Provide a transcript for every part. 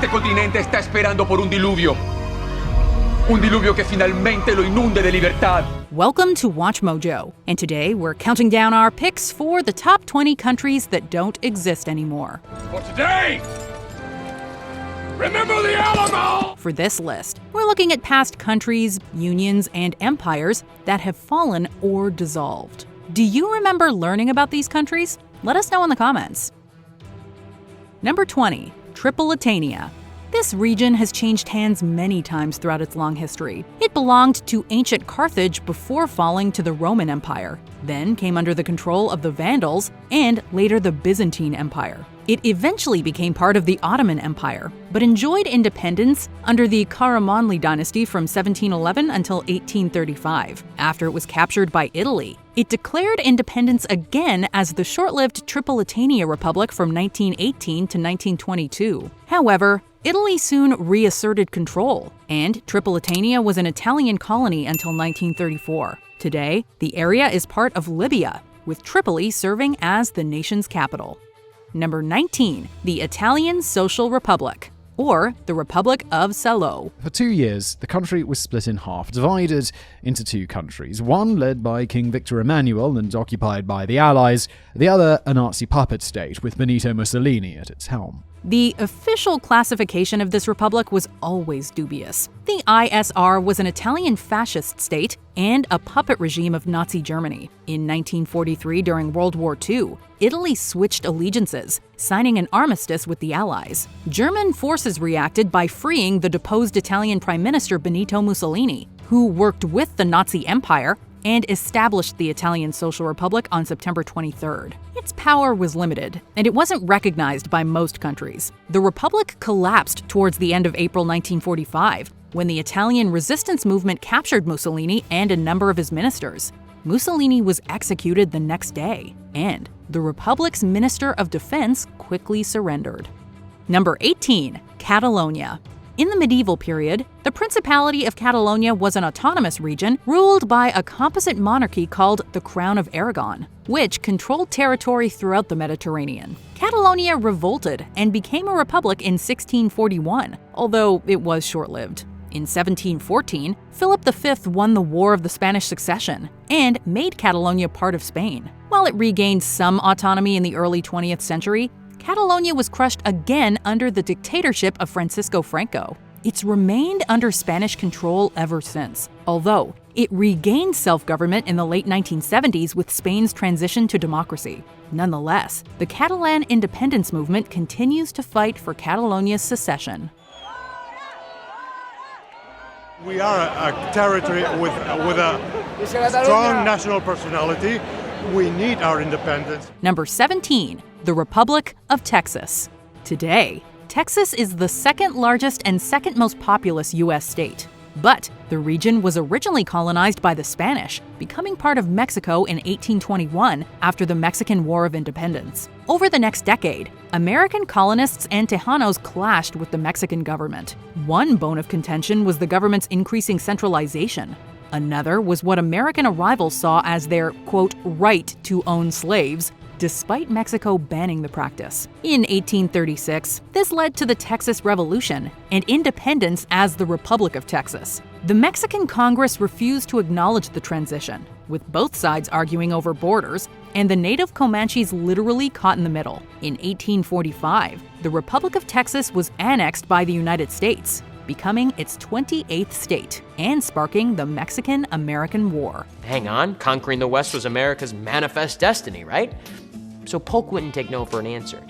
Este continente está esperando por un diluvio. Un diluvio que finalmente lo inunde de libertad. Welcome to WatchMojo, and today we're counting down our picks for the top 20 countries that don't exist anymore. For today, remember the Alamo! For this list, we're looking at past countries, unions, and empires that have fallen or dissolved. Do you remember learning about these countries? Let us know in the comments. Number 20, Tripolitania. This region has changed hands many times throughout its long history. It belonged to ancient Carthage before falling to the Roman Empire, then came under the control of the Vandals, and later the Byzantine Empire. It eventually became part of the Ottoman Empire, but enjoyed independence under the Karamanli dynasty from 1711 until 1835, after it was captured by Italy. It declared independence again as the short-lived Tripolitania Republic from 1918 to 1922. However, Italy soon reasserted control, and Tripolitania was an Italian colony until 1934. Today, the area is part of Libya, with Tripoli serving as the nation's capital. Number 19, the Italian Social Republic, or the Republic of Celeb. For 2 years, the country was split in half, divided into two countries, one led by King Victor Emmanuel and occupied by the Allies, the other a Nazi puppet state with Benito Mussolini at its helm. The official classification of this republic was always dubious. The ISR was an Italian fascist state and a puppet regime of Nazi Germany. In 1943, during World War II, Italy switched allegiances, signing an armistice with the Allies. German forces reacted by freeing the deposed Italian Prime Minister Benito Mussolini, who worked with the Nazi Empire and established the Italian Social Republic on September 23rd. Its power was limited, and it wasn't recognized by most countries. The republic collapsed towards the end of April 1945, when the Italian resistance movement captured Mussolini and a number of his ministers. Mussolini was executed the next day, and the republic's Minister of Defense quickly surrendered. Number 18, Catalonia. In the medieval period, the Principality of Catalonia was an autonomous region ruled by a composite monarchy called the Crown of Aragon, which controlled territory throughout the Mediterranean. Catalonia revolted and became a republic in 1641, although it was short-lived. In 1714, Philip V won the War of the Spanish Succession and made Catalonia part of Spain. While it regained some autonomy in the early 20th century, Catalonia was crushed again under the dictatorship of Francisco Franco. It's remained under Spanish control ever since, although it regained self-government in the late 1970s with Spain's transition to democracy. Nonetheless, the Catalan independence movement continues to fight for Catalonia's secession. We are a territory with a strong national personality. We need our independence. Number 17, the Republic of Texas. Today, Texas is the second largest and second most populous U.S. state. But the region was originally colonized by the Spanish, becoming part of Mexico in 1821 after the Mexican War of Independence. Over the next decade, American colonists and Tejanos clashed with the Mexican government. One bone of contention was the government's increasing centralization. Another was what American arrivals saw as their, quote, right to own slaves, despite Mexico banning the practice. In 1836, this led to the Texas Revolution and independence as the Republic of Texas. The Mexican Congress refused to acknowledge the transition, with both sides arguing over borders, and the native Comanches literally caught in the middle. In 1845, the Republic of Texas was annexed by the United States, becoming its 28th state and sparking the Mexican-American War. Hang on, conquering the West was America's manifest destiny, right? So Polk wouldn't take no for an answer.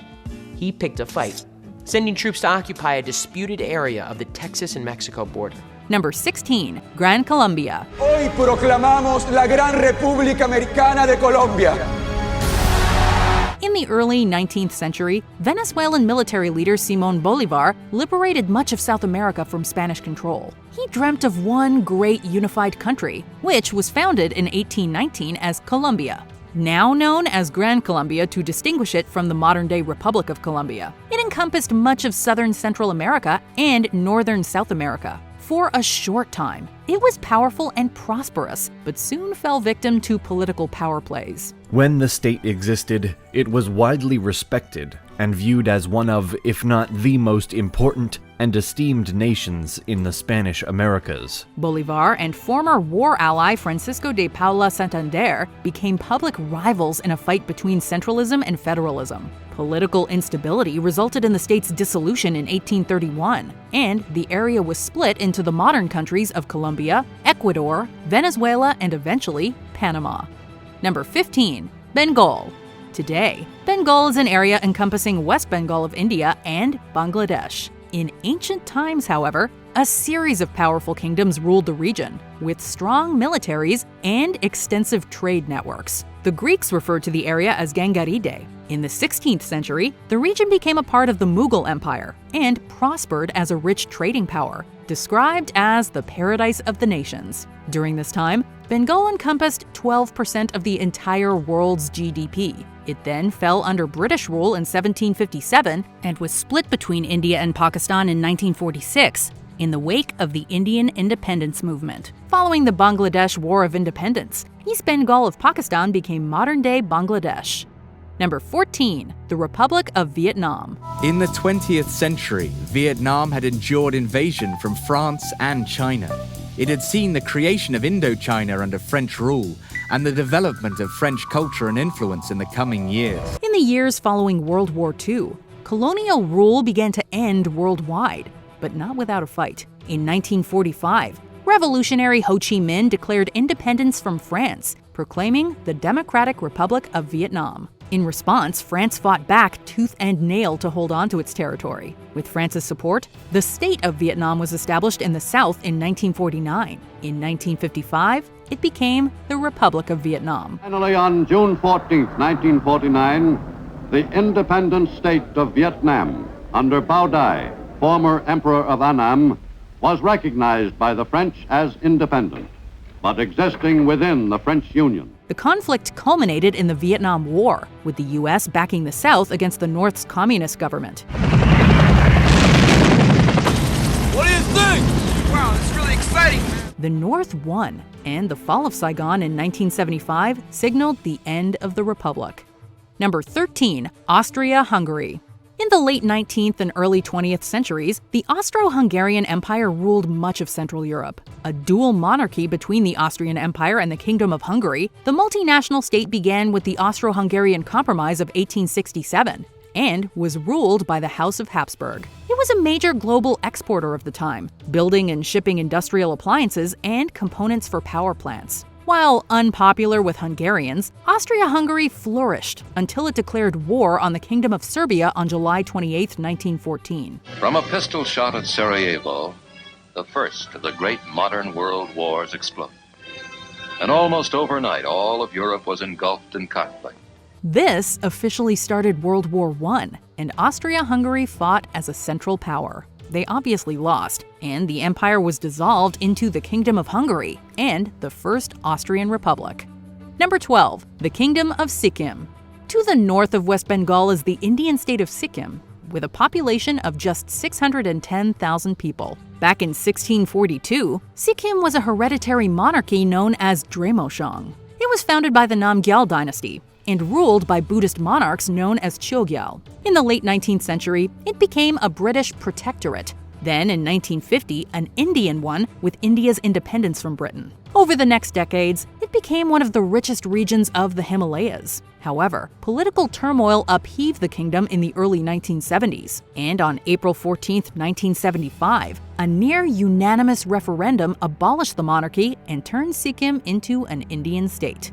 He picked a fight, sending troops to occupy a disputed area of the Texas and Mexico border. Number 16, Gran Colombia. Hoy proclamamos la Gran República Americana de Colombia. In the early 19th century, Venezuelan military leader Simón Bolívar liberated much of South America from Spanish control. He dreamt of one great unified country, which was founded in 1819 as Colombia, now known as Gran Colombia to distinguish it from the modern-day Republic of Colombia. It encompassed much of southern Central America and northern South America. For a short time, it was powerful and prosperous, but soon fell victim to political power plays. When the state existed, it was widely respected, and viewed as one of, if not the most important and esteemed nations in the Spanish Americas. Bolivar and former war ally Francisco de Paula Santander became public rivals in a fight between centralism and federalism. Political instability resulted in the state's dissolution in 1831, and the area was split into the modern countries of Colombia, Ecuador, Venezuela, and eventually Panama. Number 15. Bengal. Today, Bengal is an area encompassing West Bengal of India and Bangladesh. In ancient times, however, a series of powerful kingdoms ruled the region, with strong militaries and extensive trade networks. The Greeks referred to the area as Gangaride. In the 16th century, the region became a part of the Mughal Empire and prospered as a rich trading power, described as the paradise of the nations. During this time, Bengal encompassed 12% of the entire world's GDP. It then fell under British rule in 1757 and was split between India and Pakistan in 1946 in the wake of the Indian independence movement. Following the Bangladesh War of Independence, East Bengal of Pakistan became modern-day Bangladesh. Number 14. The Republic of Vietnam. In the 20th century, Vietnam had endured invasion from France and China. It had seen the creation of Indochina under French rule and the development of French culture and influence in the coming years. In the years following World War II, colonial rule began to end worldwide, but not without a fight. In 1945, revolutionary Ho Chi Minh declared independence from France, proclaiming the Democratic Republic of Vietnam. In response, France fought back tooth and nail to hold on to its territory. With France's support, the state of Vietnam was established in the south in 1949. In 1955, it became the Republic of Vietnam. Finally, on June 14, 1949, the independent state of Vietnam, under Bao Dai, former Emperor of Annam, was recognized by the French as independent, but existing within the French Union. The conflict culminated in the Vietnam War, with the U.S. backing the South against the North's communist government. What do you think? Wow, it's really exciting. The North won, and the fall of Saigon in 1975 signaled the end of the Republic. Number 13. Austria-Hungary. In the late 19th and early 20th centuries, the Austro-Hungarian Empire ruled much of Central Europe. A dual monarchy between the Austrian Empire and the Kingdom of Hungary, the multinational state began with the Austro-Hungarian Compromise of 1867 and was ruled by the House of Habsburg. It was a major global exporter of the time, building and shipping industrial appliances and components for power plants. While unpopular with Hungarians, Austria-Hungary flourished until it declared war on the Kingdom of Serbia on July 28, 1914. From a pistol shot at Sarajevo, the first of the great modern world wars exploded. And almost overnight, all of Europe was engulfed in conflict. This officially started World War I, and Austria-Hungary fought as a central power. They obviously lost, and the empire was dissolved into the Kingdom of Hungary and the First Austrian Republic. Number 12. The Kingdom of Sikkim. To the north of West Bengal is the Indian state of Sikkim, with a population of just 610,000 people. Back in 1642, Sikkim was a hereditary monarchy known as Dremoshang. It was founded by the Namgyal dynasty and ruled by Buddhist monarchs known as Chogyal. In the late 19th century, it became a British protectorate. Then, in 1950, an Indian one with India's independence from Britain. Over the next decades, it became one of the richest regions of the Himalayas. However, political turmoil upheaved the kingdom in the early 1970s, and on April 14, 1975, a near-unanimous referendum abolished the monarchy and turned Sikkim into an Indian state.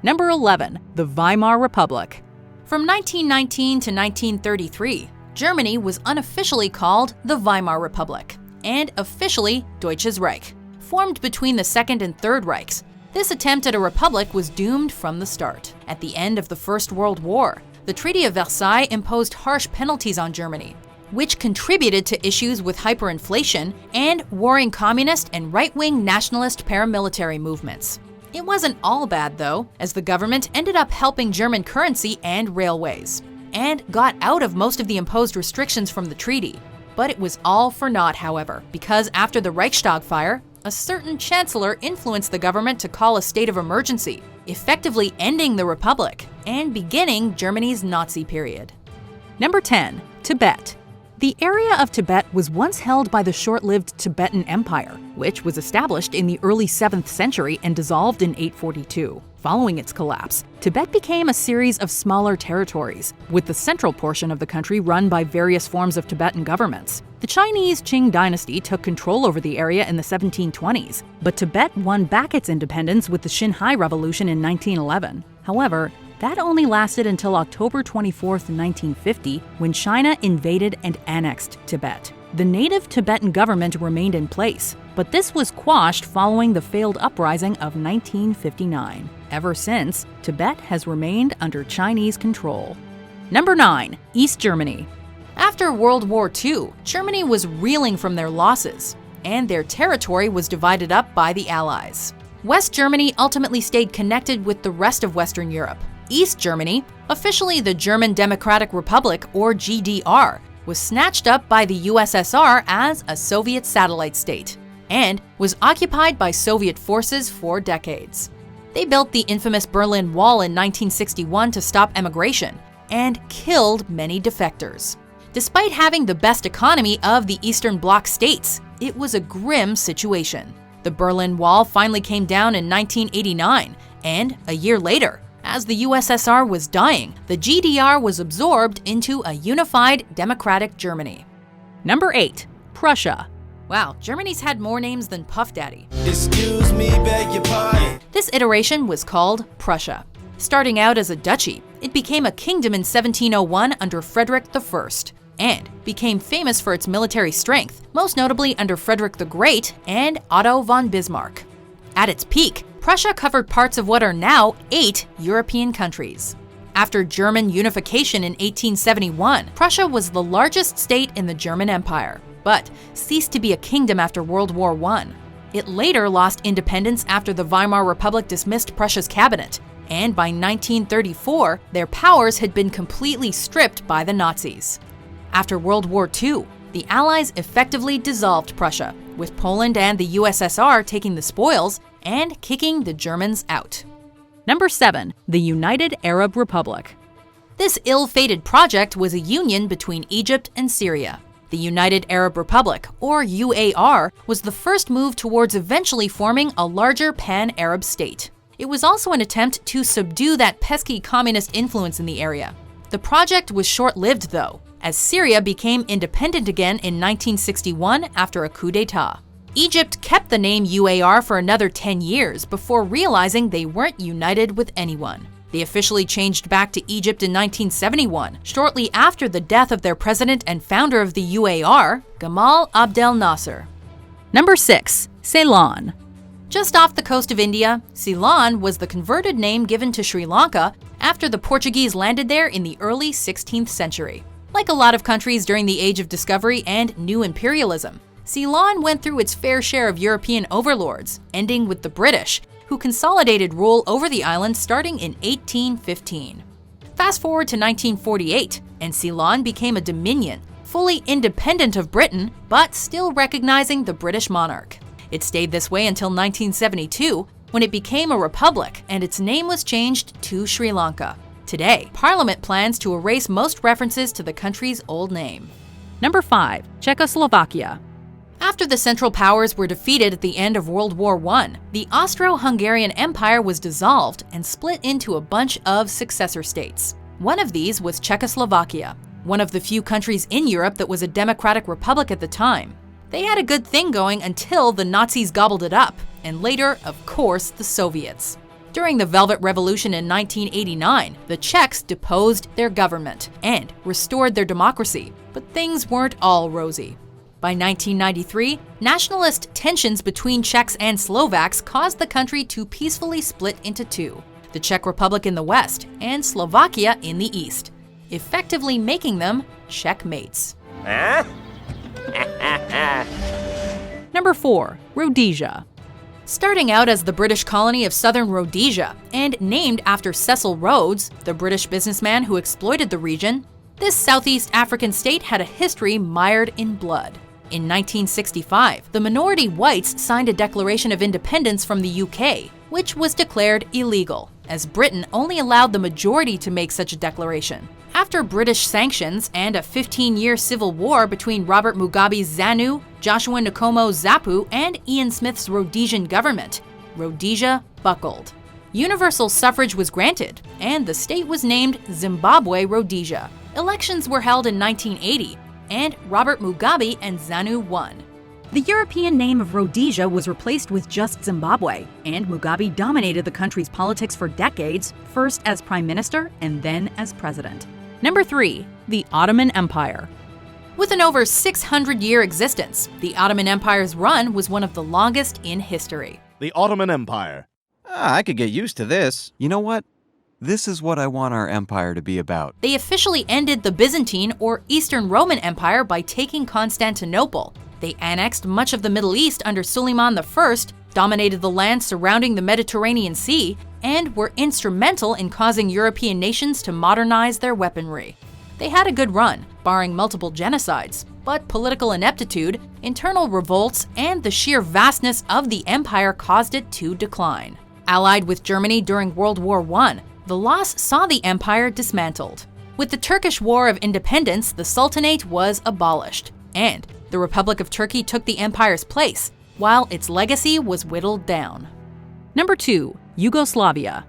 Number 11. The Weimar Republic. From 1919 to 1933, Germany was unofficially called the Weimar Republic, and officially Deutsches Reich. Formed between the Second and Third Reichs, this attempt at a republic was doomed from the start. At the end of the First World War, the Treaty of Versailles imposed harsh penalties on Germany, which contributed to issues with hyperinflation and warring communist and right-wing nationalist paramilitary movements. It wasn't all bad, though, as the government ended up helping German currency and railways, and got out of most of the imposed restrictions from the treaty. But it was all for naught, however, because after the Reichstag fire, a certain chancellor influenced the government to call a state of emergency, effectively ending the Republic and beginning Germany's Nazi period. Number 10. Tibet. The area of Tibet was once held by the short-lived Tibetan Empire, which was established in the early 7th century and dissolved in 842. Following its collapse, Tibet became a series of smaller territories, with the central portion of the country run by various forms of Tibetan governments. The Chinese Qing dynasty took control over the area in the 1720s, but Tibet won back its independence with the Xinhai Revolution in 1911. However, that only lasted until October 24, 1950, when China invaded and annexed Tibet. The native Tibetan government remained in place, but this was quashed following the failed uprising of 1959. Ever since, Tibet has remained under Chinese control. Number 9. East Germany. After World War II, Germany was reeling from their losses, and their territory was divided up by the Allies. West Germany ultimately stayed connected with the rest of Western Europe. East Germany, officially the German Democratic Republic or GDR, was snatched up by the USSR as a Soviet satellite state and was occupied by Soviet forces for decades. They built the infamous Berlin Wall in 1961 to stop emigration and killed many defectors. Despite having the best economy of the Eastern Bloc states, it was a grim situation. The Berlin Wall finally came down in 1989, and a year later, as the USSR was dying, the GDR was absorbed into a unified democratic Germany. Number 8. Prussia. Wow, Germany's had more names than Puff Daddy. Excuse me, beg your pardon. This iteration was called Prussia. Starting out as a duchy, it became a kingdom in 1701 under Frederick I, and became famous for its military strength, most notably under Frederick the Great and Otto von Bismarck. At its peak, Prussia covered parts of what are now 8 European countries. After German unification in 1871, Prussia was the largest state in the German Empire, but ceased to be a kingdom after World War I. It later lost independence after the Weimar Republic dismissed Prussia's cabinet, and by 1934, their powers had been completely stripped by the Nazis. After World War II, the Allies effectively dissolved Prussia, with Poland and the USSR taking the spoils and kicking the Germans out. Number 7. The United Arab Republic. This ill-fated project was a union between Egypt and Syria. The United Arab Republic, or UAR, was the first move towards eventually forming a larger pan-Arab state. It was also an attempt to subdue that pesky communist influence in the area. The project was short-lived, though, as Syria became independent again in 1961 after a coup d'etat. Egypt kept the name UAR for another 10 years before realizing they weren't united with anyone. They officially changed back to Egypt in 1971, shortly after the death of their president and founder of the UAR, Gamal Abdel Nasser. Number 6. Ceylon. Just off the coast of India, Ceylon was the converted name given to Sri Lanka after the Portuguese landed there in the early 16th century. Like a lot of countries during the Age of Discovery and New Imperialism, Ceylon went through its fair share of European overlords, ending with the British, who consolidated rule over the island starting in 1815. Fast forward to 1948, and Ceylon became a dominion, fully independent of Britain, but still recognizing the British monarch. It stayed this way until 1972, when it became a republic and its name was changed to Sri Lanka. Today, Parliament plans to erase most references to the country's old name. Number 5. Czechoslovakia. After the Central Powers were defeated at the end of World War I, the Austro-Hungarian Empire was dissolved and split into a bunch of successor states. One of these was Czechoslovakia, one of the few countries in Europe that was a democratic republic at the time. They had a good thing going until the Nazis gobbled it up, and later, of course, the Soviets. During the Velvet Revolution in 1989, the Czechs deposed their government and restored their democracy, but things weren't all rosy. By 1993, nationalist tensions between Czechs and Slovaks caused the country to peacefully split into two, the Czech Republic in the west and Slovakia in the east, effectively making them Czechmates. Number 4. Rhodesia. Starting out as the British colony of southern Rhodesia and named after Cecil Rhodes, the British businessman who exploited the region, this Southeast African state had a history mired in blood. In 1965, the minority whites signed a Declaration of Independence from the UK, which was declared illegal, as Britain only allowed the majority to make such a declaration. After British sanctions and a 15-year civil war between Robert Mugabe's ZANU, Joshua Nkomo's ZAPU, and Ian Smith's Rhodesian government, Rhodesia buckled. Universal suffrage was granted, and the state was named Zimbabwe Rhodesia. Elections were held in 1980, and Robert Mugabe and ZANU won. The European name of Rhodesia was replaced with just Zimbabwe, and Mugabe dominated the country's politics for decades, first as prime minister and then as president. Number 3. The Ottoman Empire. With an over 600-year existence, the Ottoman Empire's run was one of the longest in history. The Ottoman Empire. I could get used to this. You know what? This is what I want our empire to be about. They officially ended the Byzantine or Eastern Roman Empire by taking Constantinople. They annexed much of the Middle East under Suleiman I, dominated the land surrounding the Mediterranean Sea, and were instrumental in causing European nations to modernize their weaponry. They had a good run, barring multiple genocides, but political ineptitude, internal revolts, and the sheer vastness of the empire caused it to decline. Allied with Germany during World War I, the loss saw the empire dismantled. With the Turkish War of Independence, the Sultanate was abolished, and the Republic of Turkey took the empire's place, while its legacy was whittled down. Number 2. Yugoslavia.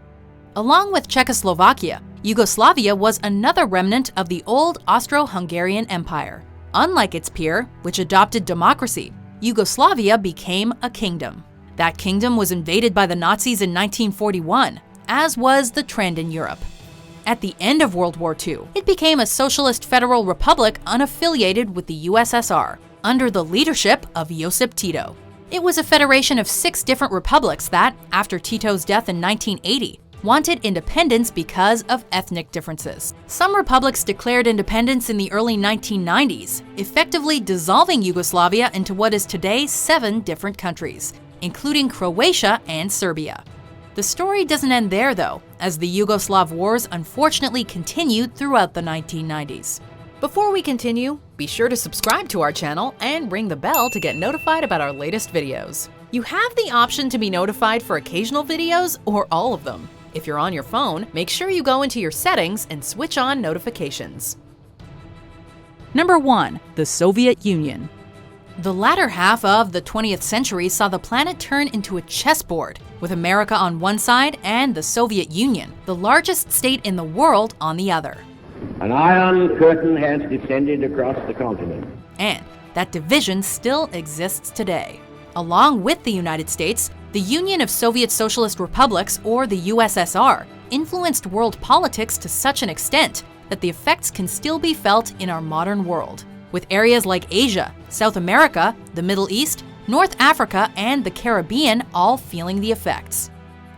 Along with Czechoslovakia, Yugoslavia was another remnant of the old Austro-Hungarian Empire. Unlike its peer, which adopted democracy, Yugoslavia became a kingdom. That kingdom was invaded by the Nazis in 1941, as was the trend in Europe. At the end of World War II, it became a socialist federal republic unaffiliated with the USSR, under the leadership of Josip Tito. It was a federation of 6 different republics that, after Tito's death in 1980, wanted independence because of ethnic differences. Some republics declared independence in the early 1990s, effectively dissolving Yugoslavia into what is today 7 different countries, including Croatia and Serbia. The story doesn't end there, though, as the Yugoslav wars unfortunately continued throughout the 1990s. Before we continue, be sure to subscribe to our channel and ring the bell to get notified about our latest videos. You have the option to be notified for occasional videos or all of them. If you're on your phone, make sure you go into your settings and switch on notifications. Number 1. The Soviet Union. The latter half of the 20th century saw the planet turn into a chessboard, with America on one side and the Soviet Union, the largest state in the world, on the other. An iron curtain has descended across the continent. And that division still exists today. Along with the United States, the Union of Soviet Socialist Republics, or the USSR, influenced world politics to such an extent that the effects can still be felt in our modern world, with areas like Asia, South America, the Middle East, North Africa, and the Caribbean all feeling the effects.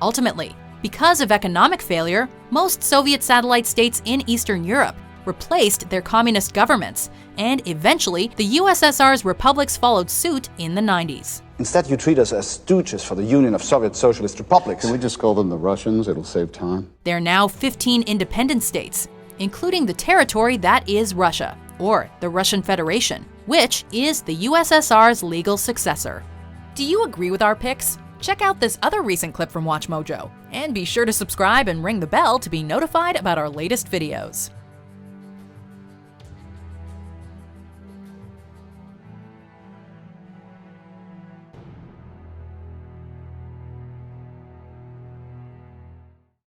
Ultimately, because of economic failure, most Soviet satellite states in Eastern Europe replaced their communist governments, and eventually the USSR's republics followed suit in the 90s. Instead, you treat us as stooges for the Union of Soviet Socialist Republics. Can we just call them the Russians? It'll save time. There are now 15 independent states, including the territory that is Russia, or the Russian Federation, which is the USSR's legal successor. Do you agree with our picks? Check out this other recent clip from WatchMojo, and be sure to subscribe and ring the bell to be notified about our latest videos.